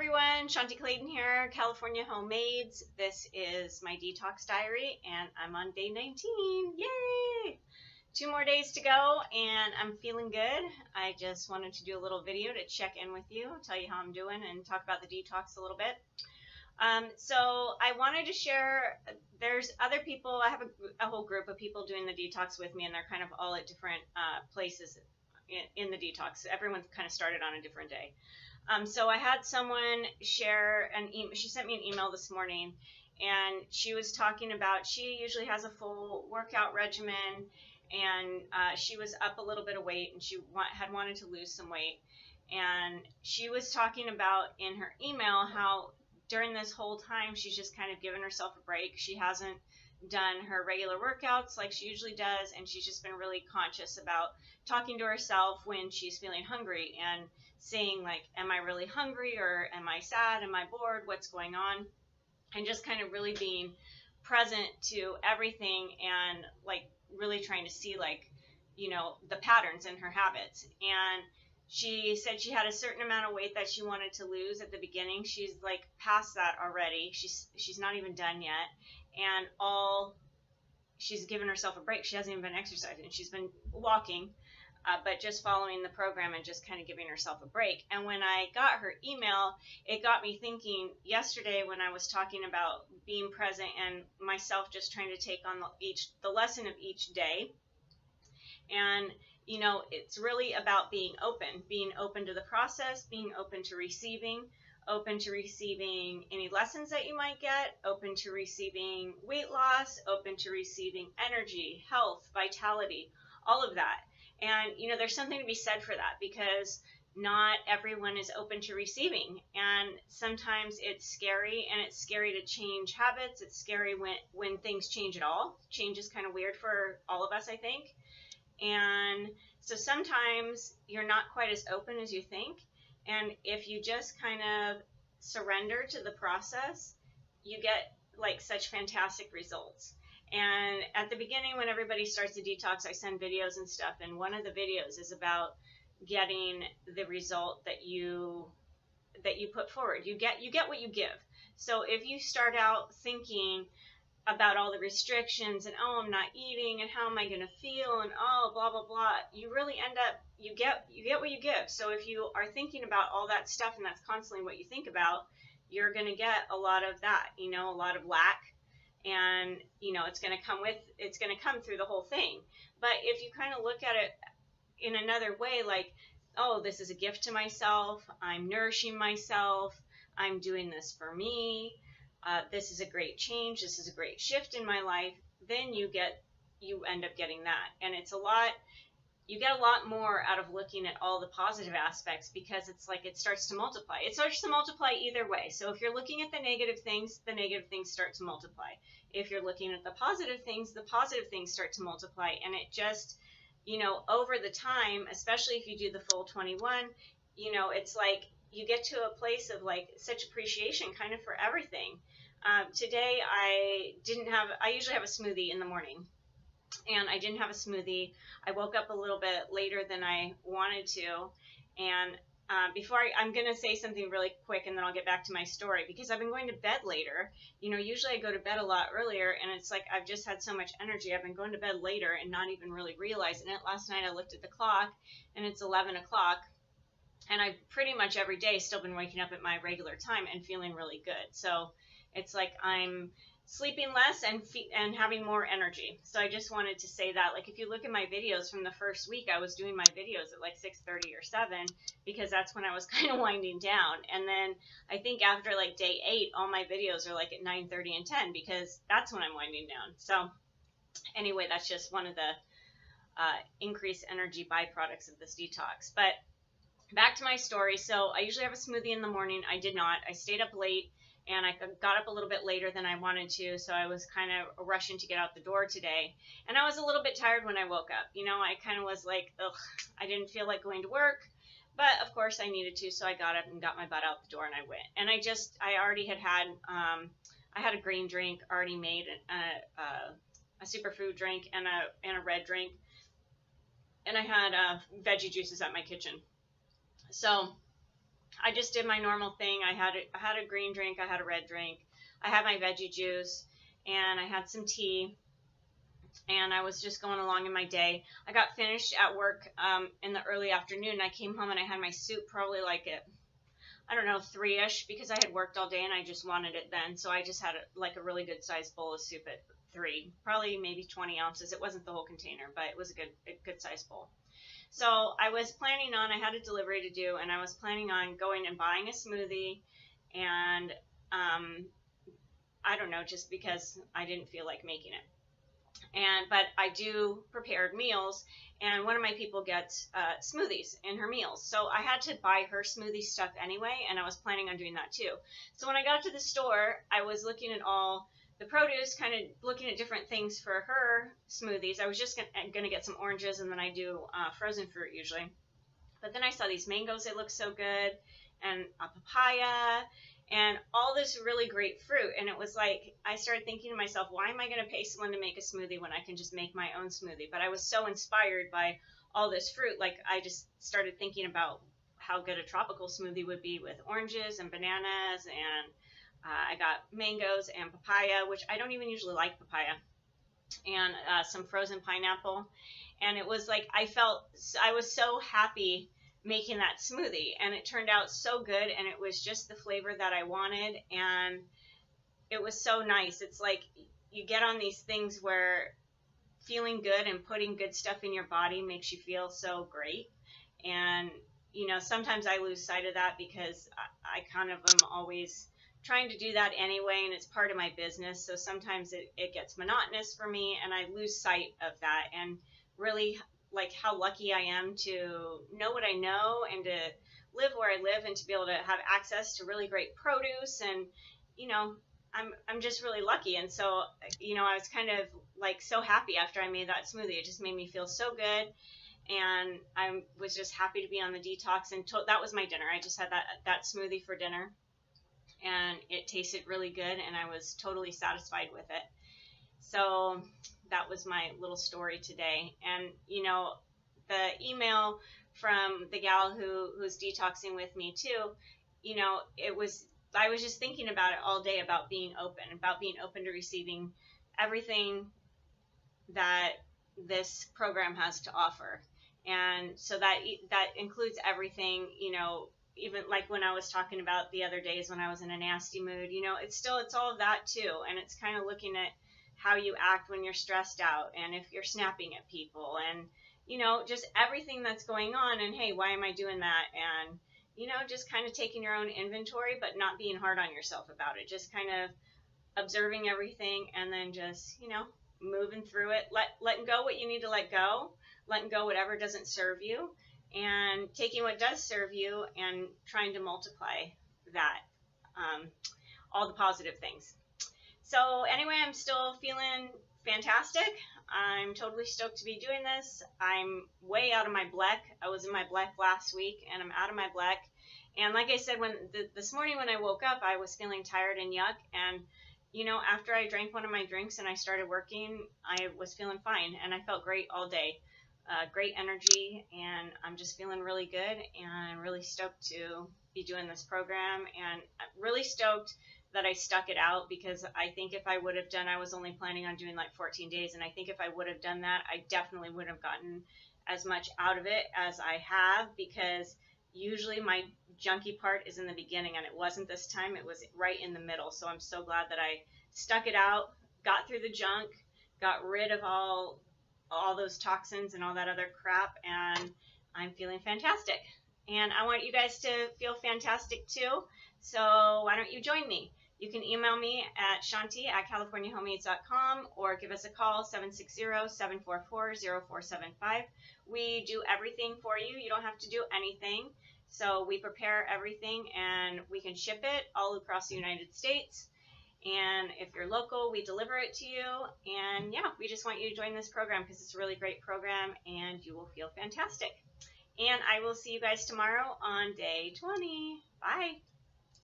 everyone, Shanti Clayton here, California Homemades. This is my detox diary and I'm on day 19. Yay! 2 more days to go and I'm feeling good. I just wanted to do a little video to check in with you, tell you how I'm doing and talk about the detox a little bit. So I wanted to share, there's other people, I have a whole group of people doing the detox with me and they're kind of all at different places in the detox. Everyone's kind of started on a different day. So I had someone share an email. She sent me an email this morning and she was talking about, she usually has a full workout regimen and she was up a little bit of weight and she had wanted to lose some weight. And she was talking about in her email how during this whole time she's just kind of given herself a break. She hasn't done her regular workouts like she usually does, and she's just been really conscious about talking to herself when she's feeling hungry and saying like, am I really hungry, or am I sad, am I bored, what's going on, and just kind of really being present to everything and like really trying to see like, you know, the patterns in her habits. And she said she had a certain amount of weight that she wanted to lose at the beginning. She's like past that already. She's not even done yet. And she's given herself a break. She hasn't even been exercising. She's been walking, but just following the program and just kind of giving herself a break. And when I got her email, it got me thinking yesterday when I was talking about being present and myself just trying to take on the lesson of each day. And you know, it's really about being open to the process, being open to receiving any lessons that you might get, open to receiving weight loss, open to receiving energy, health, vitality, all of that. And, you know, there's something to be said for that because not everyone is open to receiving. And sometimes it's scary, and it's scary to change habits. It's scary when things change at all. Change is kind of weird for all of us, I think. And so sometimes you're not quite as open as you think. And if you just kind of surrender to the process, you get like such fantastic results. And at the beginning, when everybody starts the detox, I send videos and stuff. And one of the videos is about getting the result that you put forward. You get what you give. So if you start out thinking about all the restrictions and, oh, I'm not eating and how am I going to feel and, oh, blah, blah, blah, you really end up, you get what you give. So if you are thinking about all that stuff and that's constantly what you think about, you're going to get a lot of that, you know, a lot of lack. And, you know, it's going to come through the whole thing. But if you kind of look at it in another way, like, oh, this is a gift to myself, I'm nourishing myself, I'm doing this for me, this is a great change, this is a great shift in my life, then you end up getting that. And you get a lot more out of looking at all the positive aspects because it's like it starts to multiply. It starts to multiply either way. So if you're looking at the negative things start to multiply. If you're looking at the positive things start to multiply. And it just, you know, over the time, especially if you do the full 21, you know, it's like you get to a place of like such appreciation kind of for everything. Today I usually have a smoothie in the morning, and I didn't have a smoothie. I woke up a little bit later than I wanted to, and I'm going to say something really quick and then I'll get back to my story, because I've been going to bed later. You know, usually I go to bed a lot earlier, and it's like I've just had so much energy. I've been going to bed later and not even really realizing it. Last night I looked at the clock and it's 11 o'clock. And I've pretty much every day still been waking up at my regular time and feeling really good. So it's like I'm sleeping less and having more energy. So I just wanted to say that, like, if you look at my videos from the first week, I was doing my videos at like 6:30 or 7 because that's when I was kind of winding down. And then I think after like day 8, all my videos are like at 9:30 and 10 because that's when I'm winding down. So anyway, that's just one of the increased energy byproducts of this detox. But back to my story. So I usually have a smoothie in the morning. I did not. I stayed up late and I got up a little bit later than I wanted to. So I was kind of rushing to get out the door today. And I was a little bit tired when I woke up. You know, I kind of was like, ugh, I didn't feel like going to work. But of course I needed to. So I got up and got my butt out the door and I went. And I already had I had a green drink already made, a superfood drink and a red drink. And I had veggie juices at my kitchen. So I just did my normal thing. I had a green drink, I had a red drink, I had my veggie juice, and I had some tea, and I was just going along in my day. I got finished at work in the early afternoon. I came home and I had my soup probably like at, I don't know, 3-ish, because I had worked all day and I just wanted it then. So I just had like a really good sized bowl of soup at 3, probably maybe 20 ounces. It wasn't the whole container, but it was a good sized bowl. So I was planning on, I had a delivery to do, and I was planning on going and buying a smoothie, and I don't know, just because I didn't feel like making it. But I do prepared meals, and one of my people gets smoothies in her meals. So I had to buy her smoothie stuff anyway, and I was planning on doing that too. So when I got to the store, I was looking at all the produce, kind of looking at different things for her smoothies. I was just going to get some oranges, and then I do frozen fruit usually. But then I saw these mangoes, they look so good, and a papaya, and all this really great fruit. And it was like, I started thinking to myself, why am I going to pay someone to make a smoothie when I can just make my own smoothie? But I was so inspired by all this fruit, like I just started thinking about how good a tropical smoothie would be with oranges and bananas, and I got mangoes and papaya, which I don't even usually like papaya, and some frozen pineapple. And it was like, I was so happy making that smoothie, and it turned out so good, and it was just the flavor that I wanted, and it was so nice. It's like you get on these things where feeling good and putting good stuff in your body makes you feel so great. And you know, sometimes I lose sight of that because I kind of am always trying to do that anyway, and it's part of my business. So sometimes it gets monotonous for me, and I lose sight of that, and really like how lucky I am to know what I know, and to live where I live, and to be able to have access to really great produce. And you know, I'm just really lucky. And so, you know, I was kind of like so happy after I made that smoothie. It just made me feel so good, and I was just happy to be on the detox. And that was my dinner. I just had that smoothie for dinner, and it tasted really good, and I was totally satisfied with it. So that was my little story today. And you know, the email from the gal who's detoxing with me too, you know, I was just thinking about it all day, about being open to receiving everything that this program has to offer. And so that includes everything, you know, even like when I was talking about the other days when I was in a nasty mood, you know, it's all of that too. And it's kind of looking at how you act when you're stressed out, and if you're snapping at people, and you know, just everything that's going on. And hey, why am I doing that? And you know, just kind of taking your own inventory, but not being hard on yourself about it. Just kind of observing everything, and then just, you know, moving through it, letting go what you need to let go, letting go whatever doesn't serve you, and taking what does serve you and trying to multiply that, all the positive things. So anyway, I'm still feeling fantastic. I'm totally stoked to be doing this. I'm way out of my bleck. I was in my bleck last week, and I'm out of my bleck. And like I said, this morning when I woke up, I was feeling tired and yuck. And you know, after I drank one of my drinks and I started working, I was feeling fine, and I felt great all day. Great energy, and I'm just feeling really good, and I'm really stoked to be doing this program, and I'm really stoked that I stuck it out, because I think if I would have done, I was only planning on doing like 14 days, and I think if I would have done that, I definitely would have gotten as much out of it as I have, because usually my junky part is in the beginning, and it wasn't this time. It was right in the middle. So I'm so glad that I stuck it out, got through the junk, got rid of all those toxins and all that other crap, and I'm feeling fantastic. And I want you guys to feel fantastic too, so why don't you join me? You can email me at shanti@californiahomemades.com, or give us a call, 760-744-0475. We do everything for you. You don't have to do anything. So we prepare everything, and we can ship it all across the United States. And if you're local, we deliver it to you. And yeah, we just want you to join this program, because it's a really great program, and you will feel fantastic. And I will see you guys tomorrow on day 20. Bye.